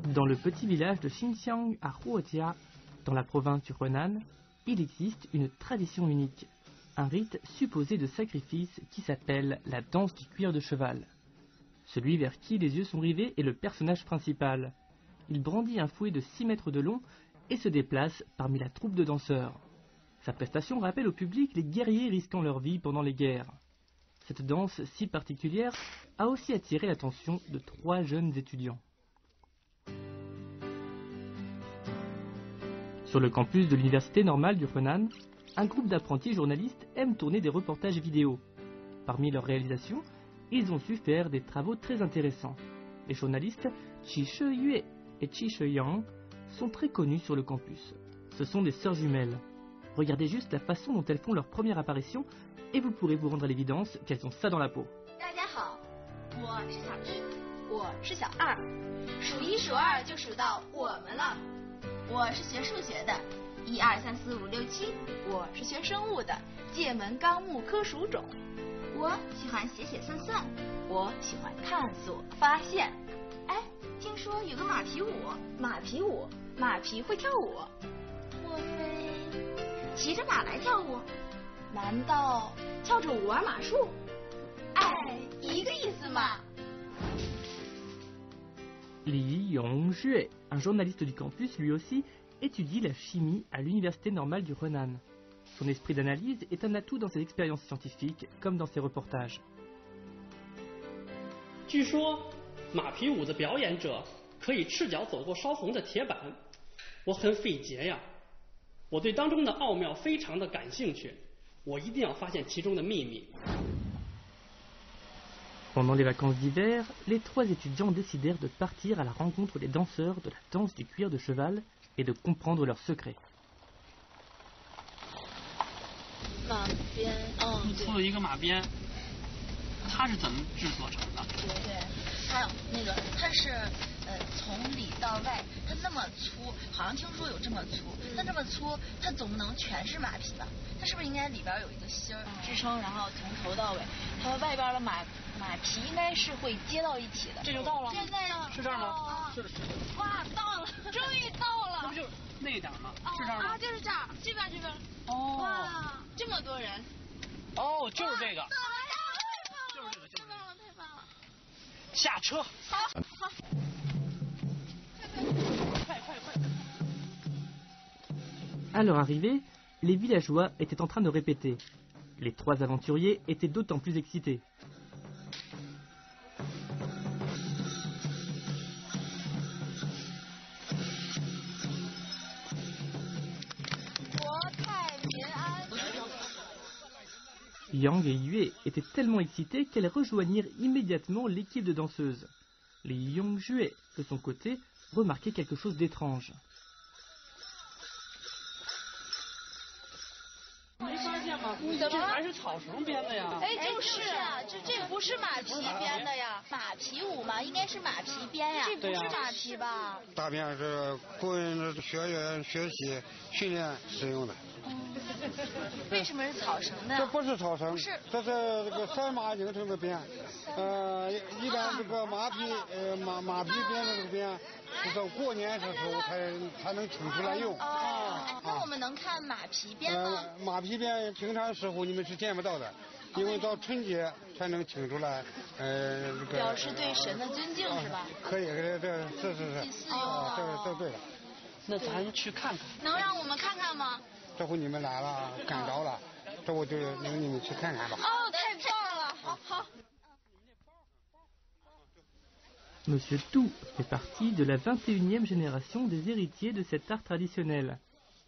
Dans le petit village de Xinxiang à Huojia, dans la province du Henan, il existe une tradition unique, un rite supposé de sacrifice qui s'appelle la danse du cuir de cheval. Celui vers qui les yeux sont rivés est le personnage principal. Il brandit un fouet de 6 mètres de long et se déplace parmi la troupe de danseurs. Sa prestation rappelle au public les guerriers risquant leur vie pendant les guerres. Cette danse si particulière a aussi attiré l'attention de 3 jeunes étudiants. Sur le campus de l'université normale du Henan, un groupe d'apprentis journalistes aime tourner des reportages vidéo. Parmi leurs réalisations, ils ont su faire des travaux très intéressants. Les journalistes Qi Sheyue et Qi Sheyang sont très connus sur le campus. Ce sont des sœurs jumelles. Regardez juste la façon dont elles font leur première apparition et vous pourrez vous rendre à l'évidence qu'elles ont ça dans la peau. 大家好，我是小一，我是小二，数一数二就数到我们了。我是学数学的，1、2、3、4、5、6、7。我是学生物的，界门纲目科属种。我喜欢写写算算，我喜欢探索发现。哎，听说有个马匹舞，马匹舞，马匹会跳舞，莫非骑着马来跳舞？难道跳着舞玩马术？哎，一个意思嘛。 Li Yongjue, un journaliste du campus lui aussi, étudie la chimie à l'université normale du Henan. Son esprit d'analyse est un atout dans ses expériences scientifiques comme dans ses reportages. 据说马匹舞的表演者可以赤脚走过烧红的铁板，我很费解呀。我对当中的奥妙非常的感兴趣，我一定要发现其中的秘密。 Pendant les vacances d'hiver, les 3 étudiants décidèrent de partir à la rencontre des danseurs de la danse du cuir de cheval et de comprendre leurs secrets. 马鞭，你做了一个马鞭，它是怎么制作成的？对，还有那个它是从里到外，它那么粗，好像听说有这么粗，它这么粗，它总不能全是马皮吧？它是不是应该里边有一个芯儿支撑，然后从头到尾，它外边的马皮应该是会接到一起的。这就到了，现在呢？是这儿吗？是的，是的。哇，到了，终于到了。这不就是那一点吗？是这儿吗？啊，就是这儿，这边。哦。哇，这么多人。哦，就是这个。就是这个，太棒了，太棒了。 下车！好。 À leur arrivée, les villageois étaient en train de répéter. Les 3 aventuriers étaient d'autant plus excités. Yang et Yue étaient tellement excités qu'elles rejoignirent immédiatement l'équipe de danseuses. Les Yongjue, de son côté, remarquaient quelque chose d'étrange. 没发现吗？这还是草绳编的呀！哎，就是啊，这不是马皮编的呀，马匹舞嘛，应该是马皮编呀，这不是马皮吧？大鞭是供人学员学习训练使用的。为什么是草绳呢？这不是草绳，不是，这是这个山马形成的鞭。一般这个马匹编的这个鞭，是到过年的时候才能请出来用。那我们能看马皮鞭吗？马皮鞭平常时候你们是见不到的，因为到春节才能请出来。这个表示对神的尊敬是吧？可以，这是。祭祀用的。这对了。那咱去看看。能让我们看看吗？ 这回你们来了，赶着了，这我就领你们去看看吧。哦，太棒了！好。 Monsieur Tou fait partie de la 21e génération des héritiers de cet art traditionnel.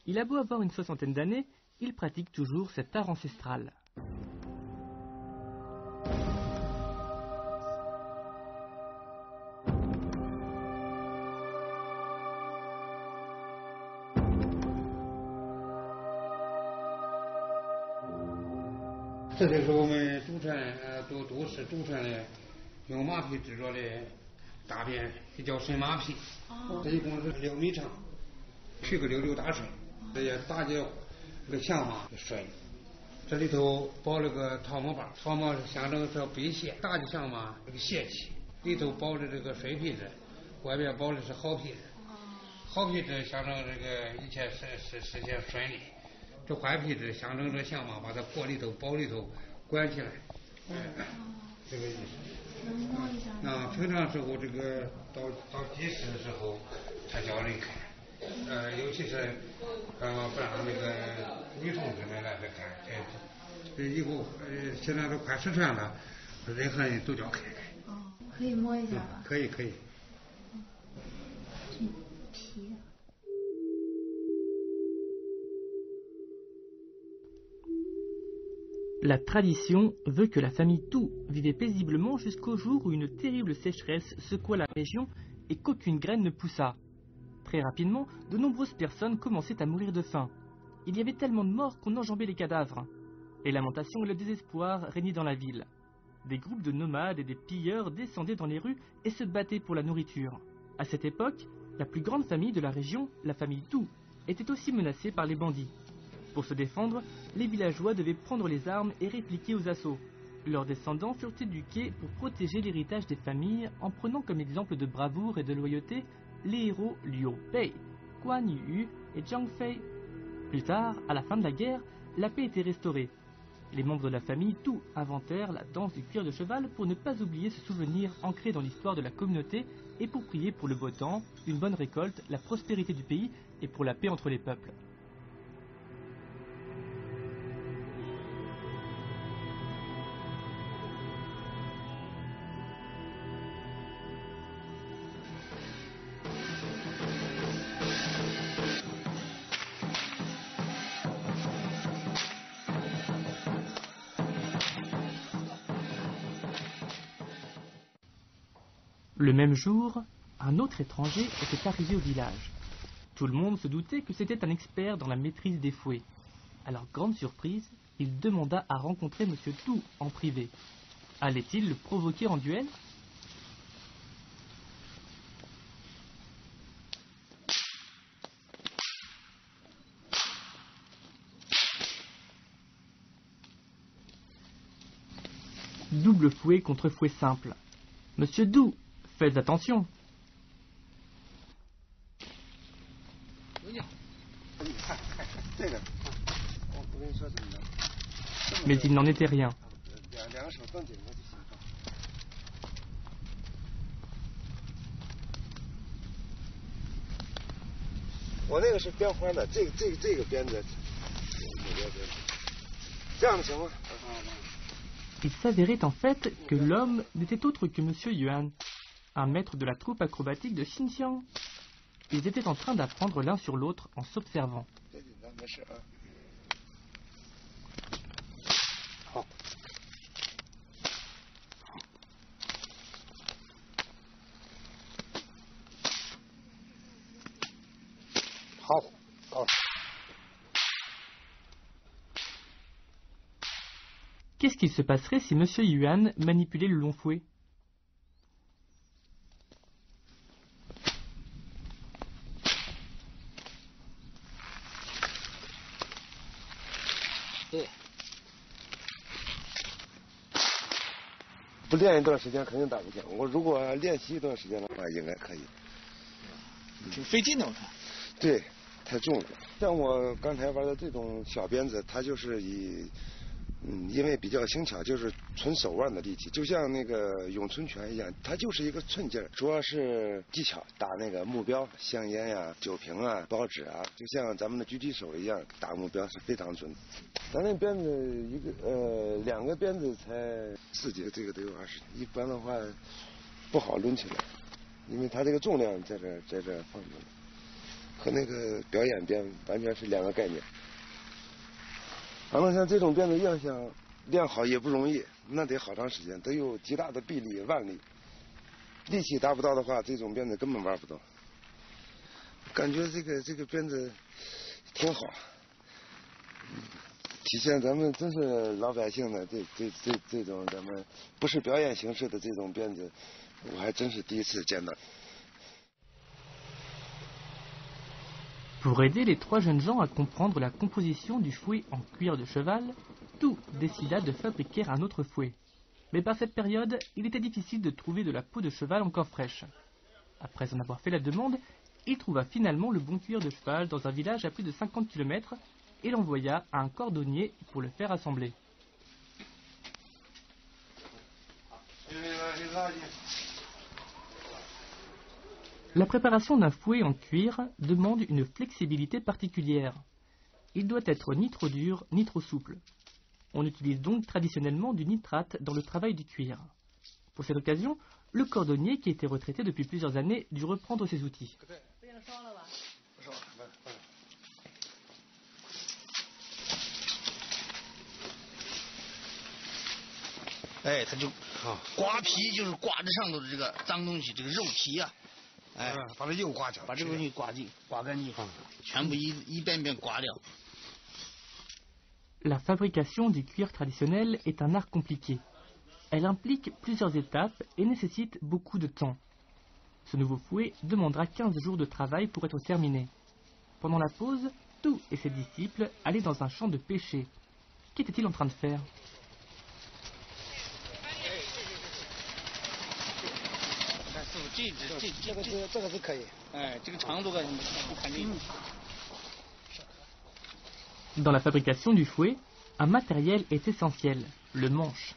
Il a beau avoir une 60aine d'années, il pratique toujours cet art ancestral. « 这就是我们祖传都市祖传的用马皮制作的大鞭，也叫神马皮。这一共是6米长，取个6大顺，这也打结这个象马的顺。这里头包了个桃木棒，桃木象征着辟邪，打结象马这个邪气。里头包着这个水皮子，外边包的是好皮子，好皮子象征这个一切实现顺利，这坏皮子象征着象嘛，把它裹里头包里头关起来，这个意思。能摸一下吗？平常时候这个到集市的时候才叫人开，尤其是不让那个女同志们来这看，这以后现在都快失传了，任何人都叫开。哦，可以摸一下吧？可以。皮的。La tradition veut que la famille Tou vivait paisiblement jusqu'au jour où une terrible sécheresse secoua la région et qu'aucune graine ne poussa. Très rapidement, de nombreuses personnes commençaient à mourir de faim. Il y avait tellement de morts qu'on enjambait les cadavres. Les lamentations et le désespoir régnaient dans la ville. Des groupes de nomades et des pilleurs descendaient dans les rues et se battaient pour la nourriture. À cette époque, la plus grande famille de la région, la famille Tou, était aussi menacée par les bandits. Pour se défendre, les villageois devaient prendre les armes et répliquer aux assauts. Leurs descendants furent éduqués pour protéger l'héritage des familles en prenant comme exemple de bravoure et de loyauté les héros Liu Bei, Guan Yu et Zhang Fei. Plus tard, à la fin de la guerre, la paix était restaurée. Les membres de la famille Tou inventèrent la danse du cuir de cheval pour ne pas oublier ce souvenir ancré dans l'histoire de la communauté et pour prier pour le beau temps, une bonne récolte, la prospérité du pays et pour la paix entre les peuples. Le même jour, un autre étranger était arrivé au village. Tout le monde se doutait que c'était un expert dans la maîtrise des fouets. À leur grande surprise, il demanda à rencontrer Monsieur Tou en privé. Allait-il le provoquer en duel? Double fouet contre fouet simple. Monsieur Dou, faites attention. Mais il n'en était rien. Il s'avérait en fait que l'homme n'était autre que Monsieur Yuan, un maître de la troupe acrobatique de Xinjiang. Ils étaient en train d'apprendre l'un sur l'autre en s'observant. Qu'est-ce qu'il se passerait si Monsieur Yuan manipulait le long fouet? Pour aider les trois jeunes gens à comprendre la composition du fouet en cuir de cheval, Tou décida de fabriquer un autre fouet. Mais par cette période, il était difficile de trouver de la peau de cheval encore fraîche. Après en avoir fait la demande, il trouva finalement le bon cuir de cheval dans un village à plus de 50 km et l'envoya à un cordonnier pour le faire assembler. La préparation d'un fouet en cuir demande une flexibilité particulière. Il doit être ni trop dur ni trop souple. On utilise donc traditionnellement du nitrate dans le travail du cuir. Pour cette occasion, le cordonnier, qui était retraité depuis plusieurs années, dut reprendre ses outils. 哎，它就刮皮，就是刮这上头的这个脏东西，这个肉皮啊，哎，把它又刮掉，把这个东西刮净，刮干净，全部一遍遍刮掉。 La fabrication du cuir traditionnel est un art compliqué. Elle implique plusieurs étapes et nécessite beaucoup de temps. Ce nouveau fouet demandera 15 jours de travail pour être terminé. Pendant la pause, Tou et ses disciples allaient dans un champ de pêcher. Qu'étaient-ils en train de faire? 这个是可以，哎，这个长度肯定。 Dans la fabrication du fouet, un matériel est essentiel, le manche.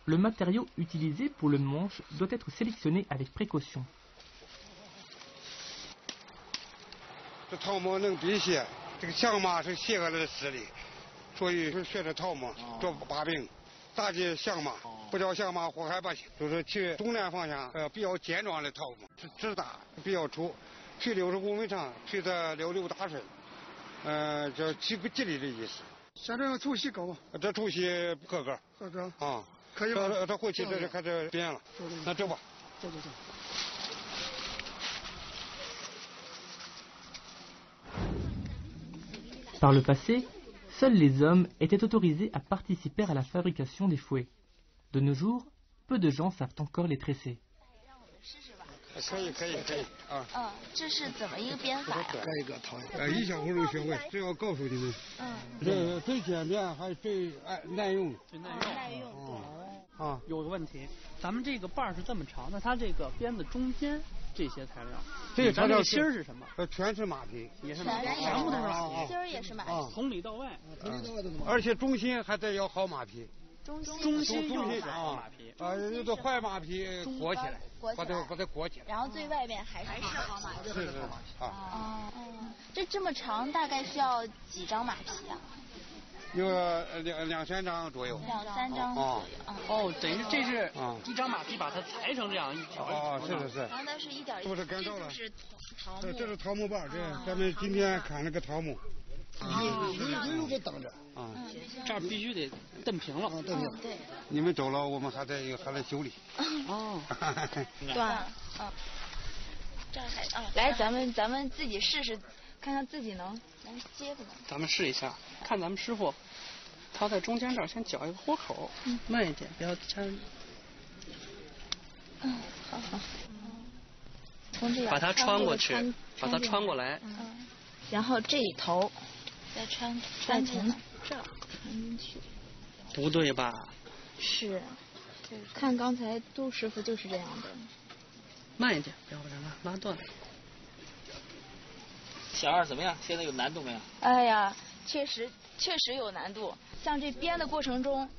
Le matériau utilisé pour le manche doit être sélectionné avec précaution. 这套模能辟邪，这个象马是邪恶的势力，所以是学着套模做把柄，打击象马，不叫象马祸害百姓。就是去东南方向，比较健壮的套模，直大，比较粗，去65米长，去的66大顺。 叫吉利的意思。像这种粗细高吗？这粗细合格。合格啊，可以吧？这回去这就开始编了。那走吧。走。 Par le passé, seuls les hommes étaient autorisés à participer à la fabrication des fouets. De nos jours, peu de gens savent encore les tresser. 可以啊。这是怎么一个编法呀？一个套。一小葫芦学会，这要告诉你们。这最简便还最耐用。最耐用。啊，有个问题，咱们这个把儿是这么长，那它这个鞭子中间这些材料，这材料芯儿是什么？全是马皮，也是马皮，全部都是马皮，芯儿也是马皮，从里到外，而且中心还得要好马皮。 中心要好马皮，有的坏马皮裹起来，把它裹起来。然后最外边还是好马皮。是啊。这么长，大概需要几张马皮啊？有2、3张左右。2、3张左右。哦，等于这是一张马皮，把它裁成这样一条。哦，是。然后那是一点一。不是干燥了。这是桃木。这是桃木棒，这咱们今天砍了个桃木。 有个等着啊，这儿必须得蹬平了，对。你们走了，我们还在修理。哦，断，这儿还来，咱们自己试试，看看自己能接不能。咱们试一下，看咱们师傅，他在中间这儿先绞一个豁口，慢一点，不要掺。好。从这把它穿过去，把它穿过来。然后这一头。 再从这儿穿进去，不对吧？是，看刚才杜师傅就是这样的。慢一点，不要把它拉断。小二怎么样？现在有难度没有？哎呀，确实有难度。像这编的过程中，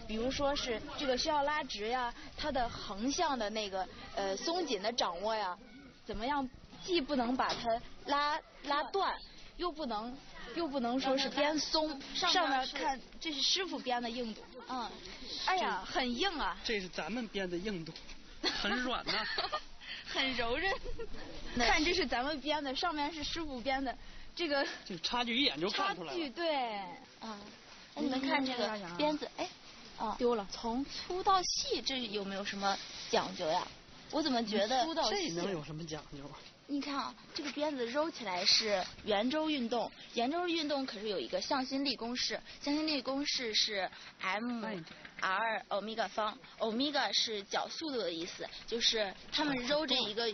比如说是这个需要拉直呀，它的横向的那个松紧的掌握呀，怎么样？既不能把它拉断，又不能说是编松，上面看这是师傅编的硬度，哎呀，很硬啊。这是咱们编的硬度，很软呐，很柔韧。看这是咱们编的，上面是师傅编的，这个差距一眼就看出来了。差距对，你们看这个鞭子，哎，丢了。从粗到细，这有没有什么讲究呀？我怎么觉得粗到细能有什么讲究啊？ 你看啊，这个鞭子揉起来是圆周运动，圆周运动可是有一个向心力公式，向心力公式是 m_r 欧米伽方，欧米伽是角速度的意思，就是他们揉这一个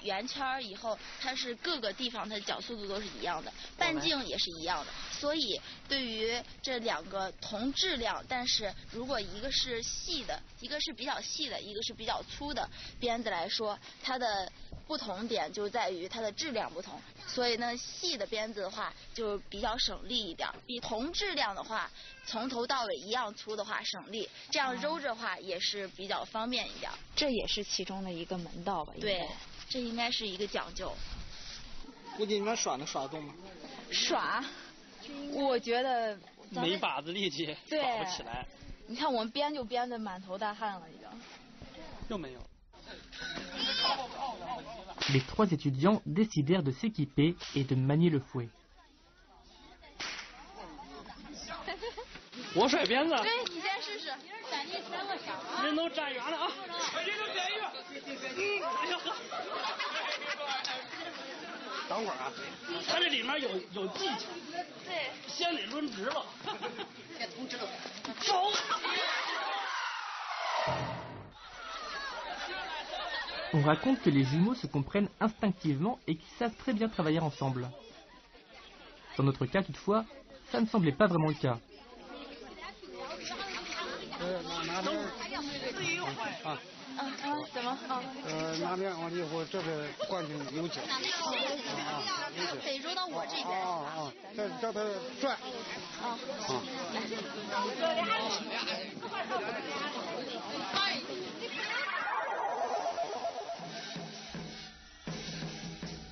圆圈以后，它是各个地方的角速度都是一样的，半径也是一样的，所以对于这2个同质量，但是如果一个是细的，一个是比较细的，一个是比较粗的鞭子来说，它的不同点就在于它的质量不同，所以呢细的鞭子的话就比较省力一点，比同质量的话从头到尾一样粗的话省力，这样揉着话也是比较方便一点。这也是其中的一个门道吧？对，这应该是一个讲究。估计你们耍能耍得动吗？耍，我觉得没一把子力气耍不起来。你看我们编就编得满头大汗了，已经。又没有。Les 3 étudiants décidèrent de s'équiper et de manier le fouet. 我甩鞭子。对，你先试试。人都站远了啊！人都站远。哎呀呵。等会儿啊，他这里面有技巧。对。先得抡直了。先通直了。走。On raconte que les jumeaux se comprennent instinctivement et qu'ils savent très bien travailler ensemble. Dans notre cas, toutefois, ça ne semblait pas vraiment le cas. 怎么？拿边往里头，这是惯性有劲。得揉到我这边。这它转。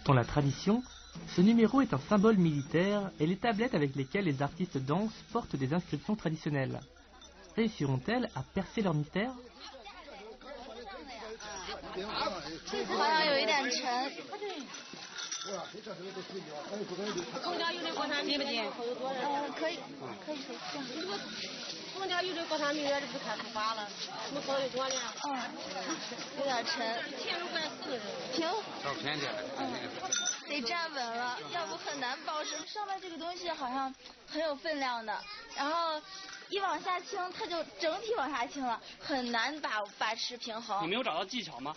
Dans la tradition, ce numéro est un symbole militaire et les tablettes avec lesquelles les artistes dansent portent des inscriptions traditionnelles. Réussiront-elles à percer leur mystère? 好像有一点沉。空调有的国产米不进？可以。空调有的国产米也是不太合法了，我搞的多了。有点沉。停都快死了。停。照偏点。得站稳了，要不很难保持。上面这个东西好像很有分量的，然后一往下倾，它就整体往下倾了，很难把持平衡。你没有找到技巧吗？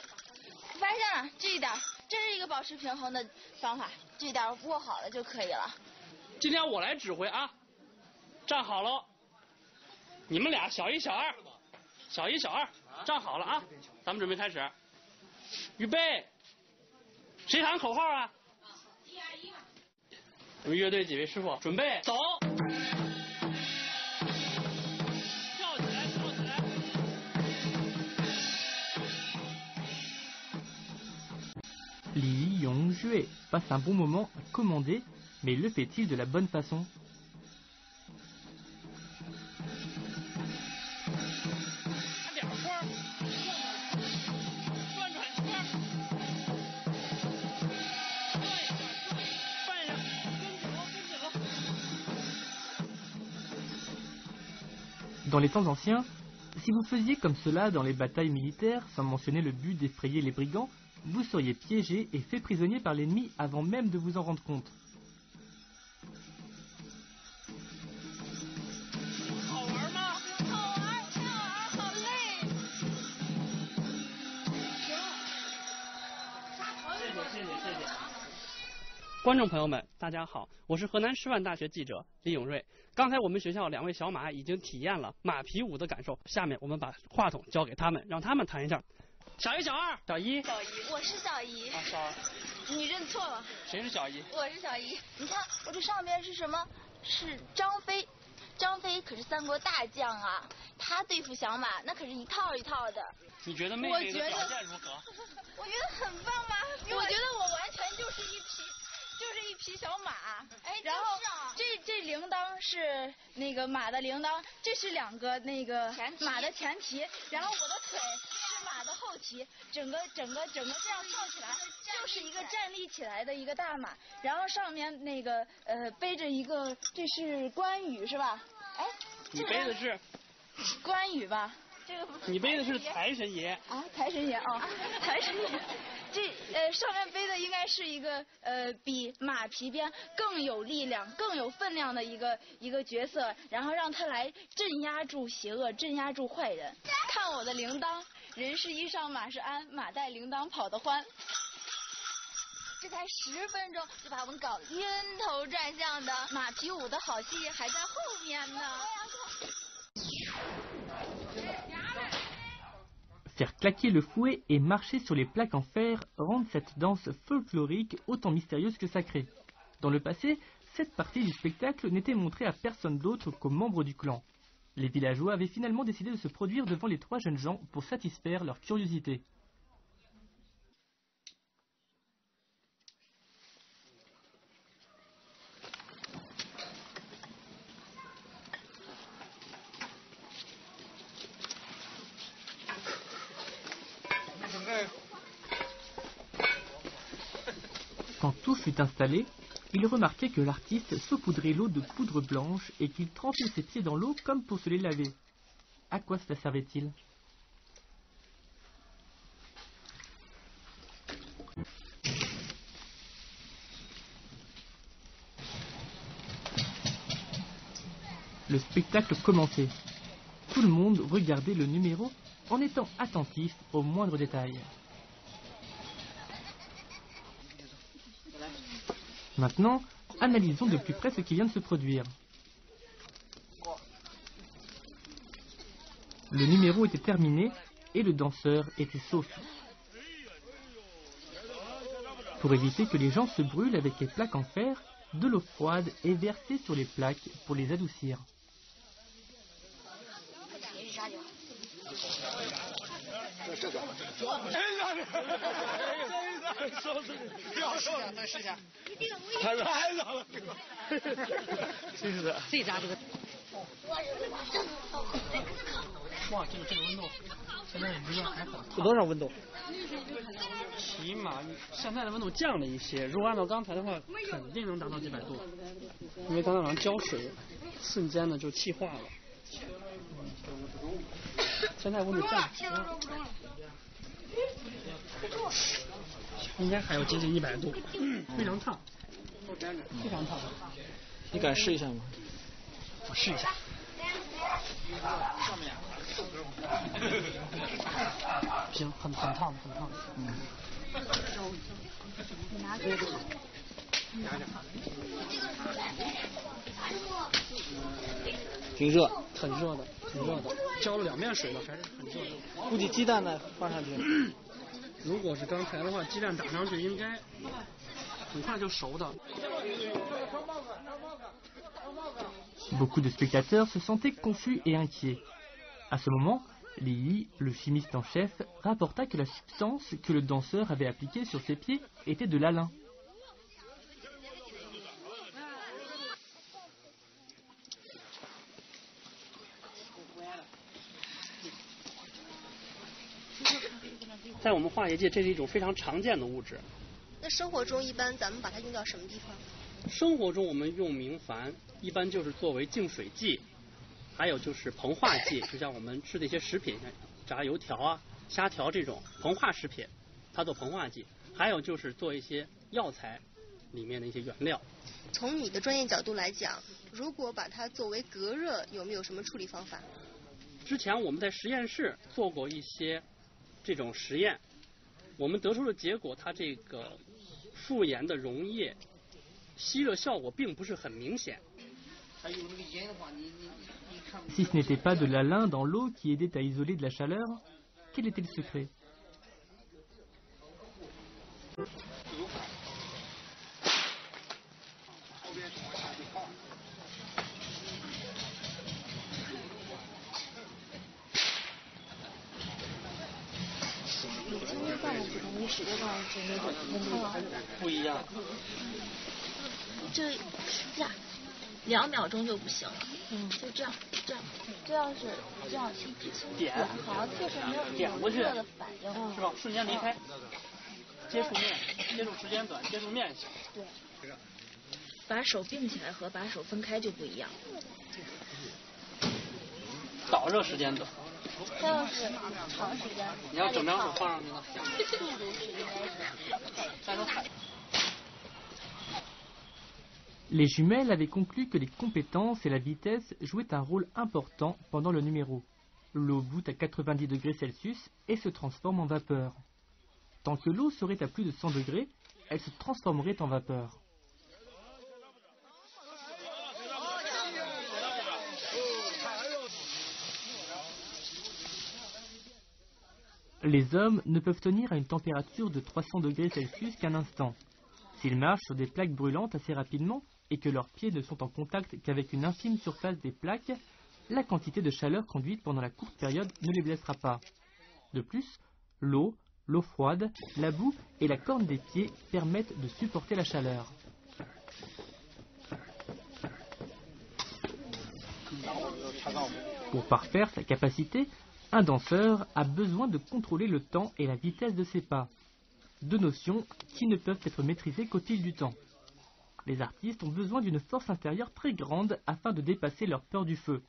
发现了，这一点，这是一个保持平衡的方法，这一点握好了就可以了。今天我来指挥啊，站好了，你们俩小一小二，站好了啊，咱们准备开始，预备，谁喊口号啊？我们乐队几位师傅准备走。Li Yongjue passe un bon moment à commander, mais le fait-il de la bonne façon? Dans les temps anciens, si vous faisiez comme cela dans les batailles militaires, sans mentionner le but d'effrayer les brigands, vous seriez piégé et fait prisonnier par l'ennemi avant même de vous en rendre compte. Merci. 观众朋友们，大家好，我是河南师范大学记者李永瑞。刚才我们学校2位小马已经体验了马皮舞的感受，下面我们把话筒交给他们，让他们谈一下。小一、小二、小一，我是小一。啊，小二，你认错了。谁是小一？我是小一。你看我这上面是什么？是张飞。张飞可是3国大将啊，他对付小马那可是一套一套的。你觉得妹妹的表现如何？我觉得很棒嘛，我觉得我完全就是一匹小马。哎，然后这铃铛是那个马的铃铛，这是2个那个马的前蹄，然后我的腿是马的后蹄，整个这样跳起来就是一个站立起来的一个大马，然后上面那个背着一个，这是关羽是吧？哎，你背的是关羽吧？这个你背的是财神爷啊，财神爷啊，财神爷。这上面背的应该是一个比马皮鞭更有力量、更有分量的一个角色，然后让他来镇压住邪恶、镇压住坏人。看我的铃铛，人是衣裳马是鞍，马带铃铛跑得欢。这才10分钟就把我们搞晕头转向的，马皮舞的好戏还在后面呢。Faire claquer le fouet et marcher sur les plaques en fer rendent cette danse folklorique autant mystérieuse que sacrée. Dans le passé, cette partie du spectacle n'était montrée à personne d'autre qu'aux membres du clan. Les villageois avaient finalement décidé de se produire devant les 3 jeunes gens pour satisfaire leur curiosité. Quand tout fut installé, il remarquait que l'artiste saupoudrait l'eau de poudre blanche et qu'il trempait ses pieds dans l'eau comme pour se les laver. À quoi cela servait-il? Le spectacle commençait. Tout le monde regardait le numéro en étant attentif aux moindres détails. Maintenant, analysons de plus près ce qui vient de se produire. Le numéro était terminé et le danseur était sauf. Pour éviter que les gens se brûlent avec les plaques en fer, de l'eau froide est versée sur les plaques pour les adoucir.哇，这个温度，现在离还很烫。有多少温度？起码现在的温度降了一些，如果按照刚才的话，肯定能达到100度，因为刚才晚上浇水，瞬间呢就气化了。现在温度降，应该还有接近100度，非常烫，非常烫。你敢试一下吗？我试一下。不行，很烫，很烫。你拿给我。挺热，很热的，浇了2面水了，还是很热的。估计鸡蛋呢放上去。如果是刚才的话，鸡蛋打上去应该很快就熟的。Beaucoup de spectateurs se sentaient confus et inquiets. À ce moment, Li, le chimiste en chef, rapporta que la substance que le danseur avait appliquée sur ses pieds était de l'alun. Dans 我们化学界，这是一种非常常见的物质。那生活中一般咱们把它用到什么地方？生活中我们用明矾，一般就是作为净水剂，还有就是膨化剂，就像我们吃的一些食品，像炸油条啊、虾条这种膨化食品，它做膨化剂。还有就是做一些药材里面的一些原料。从你的专业角度来讲，如果把它作为隔热，有没有什么处理方法？之前我们在实验室做过一些这种实验，我们得出的结果，它这个复盐的溶液吸热效果并不是很明显。Si ce n'était pas de l'alun dans l'eau qui aidait à isoler de la chaleur, quel était le secret?这2秒钟就不行了，就这样，点，好像确实没有点过去热的反应，是吧？瞬间离开，接触面，接触时间短，接触面小。对。把手并起来和把手分开就不一样。导热时间短。这要是长时间，你要整张手放上去呢？再说踩。Les jumelles avaient conclu que les compétences et la vitesse jouaient un rôle important pendant le numéro. L'eau bout à 90 degrés Celsius et se transforme en vapeur. Tant que l'eau serait à plus de 100 degrés, elle se transformerait en vapeur. Les hommes ne peuvent tenir à une température de 300 degrés Celsius qu'un instant. S'ils marchent sur des plaques brûlantes assez rapidement et que leurs pieds ne sont en contact qu'avec une infime surface des plaques, la quantité de chaleur conduite pendant la courte période ne les blessera pas. De plus, l'eau froide, la boue et la corne des pieds permettent de supporter la chaleur. Pour parfaire sa capacité, un danseur a besoin de contrôler le temps et la vitesse de ses pas. Deux notions qui ne peuvent être maîtrisées qu'au fil du temps. Les artistes ont besoin d'une force intérieure très grande afin de dépasser leur peur du feu.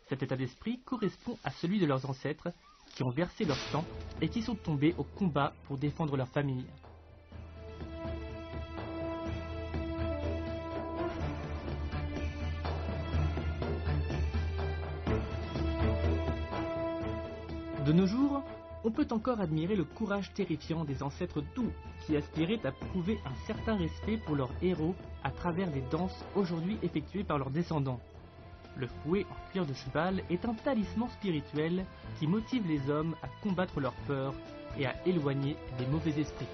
Cet état d'esprit correspond à celui de leurs ancêtres qui ont versé leur sang et qui sont tombés au combat pour défendre leur famille. De nos jours, on peut encore admirer le courage terrifiant des ancêtres doux qui aspiraient à prouver un certain respect pour leurs héros à travers les danses aujourd'hui effectuées par leurs descendants. Le fouet en cuir de cheval est un talisman spirituel qui motive les hommes à combattre leur peur et à éloigner les mauvais esprits.